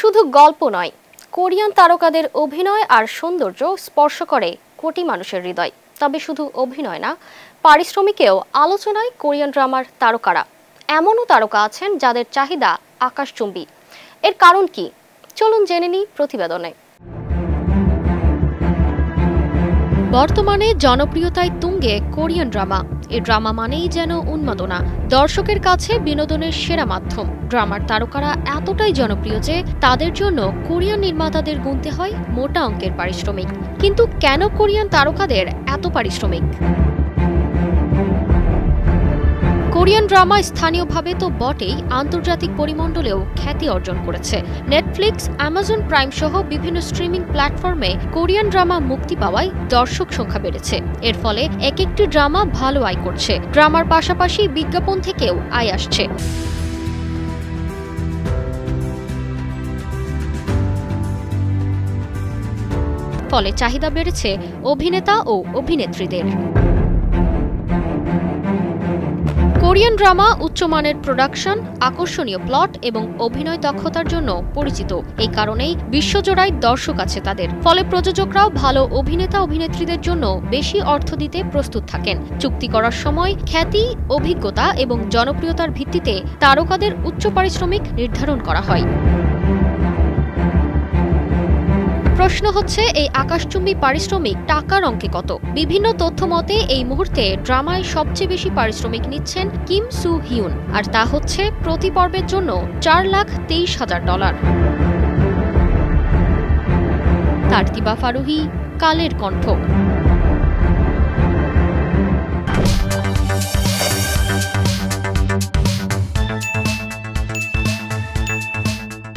শুধু গল্প নয়, কোরিয়ান তারকাদের অভিনয় আর সৌন্দর্য স্পর্শ করে কোটি মানুষের হৃদয়। তবে শুধু অভিনয় না, পারিশ্রমিকেও আলোচনায় কোরিয়ান ড্রামার তারকারা। এমনও তারকা আছেন যাদের চাহিদা আকাশচুম্বী। এর কারণ কি? চলুন জেনে নিই প্রতিবেদনে। বর্তমানে জনপ্রিয়তায় তুঙ্গে কোরিয়ান ড্রামা। এই ড্রামা মানেই যেন উন্মাদনা, দর্শকের কাছে বিনোদনের সেরা মাধ্যম। ড্রামার তারকারা এতটাই জনপ্রিয় যে তাদের জন্য কোরিয়ান নির্মাতাদের গুনতে হয় মোটা অঙ্কের পারিশ্রমিক। কিন্তু কেন কোরিয়ান তারকাদের এত পারিশ্রমিক? কোরিয়ান ড্রামা স্থানীয়ভাবে তো বটেই, আন্তর্জাতিক পরিমণ্ডলেও খ্যাতি অর্জন করেছে। নেটফ্লিক্স, অ্যামাজন প্রাইম সহ বিভিন্ন স্ট্রিমিং প্ল্যাটফর্মে কোরিয়ান ড্রামা মুক্তি পাওয়ায় দর্শক সংখ্যা বেড়েছে। এর ফলে এক একটি ড্রামা ভালো আয় করছে। ড্রামার পাশাপাশি বিজ্ঞাপন থেকেও আয় আসছে। ফলে চাহিদা বেড়েছে অভিনেতা ও অভিনেত্রীদের। কোরিয়ান ড্রামা উচ্চমানের প্রোডাকশন, আকর্ষণীয় প্লট এবং অভিনয় দক্ষতার জন্য পরিচিত। এই কারণেই বিশ্বজোড়ায় দর্শক আছে তাদের। ফলে প্রযোজকরাও ভালো অভিনেতা অভিনেত্রীদের জন্য বেশি অর্থ দিতে প্রস্তুত থাকেন। চুক্তি করার সময় খ্যাতি, অভিজ্ঞতা এবং জনপ্রিয়তার ভিত্তিতে তারকাদের উচ্চ পারিশ্রমিক নির্ধারণ করা হয়। প্রশ্ন হচ্ছে, এই আকাশচুম্বী পারিশ্রমিক টাকার অঙ্কে কত? বিভিন্ন তথ্য মতে এই মুহূর্তে ড্রামায় সবচেয়ে বেশি পারিশ্রমিক নিচ্ছেন কিম সু হিউন, আর তা হচ্ছে প্রতি পর্বের জন্য $4,23,000। তারতিবা ফারুহি, কালের কণ্ঠ।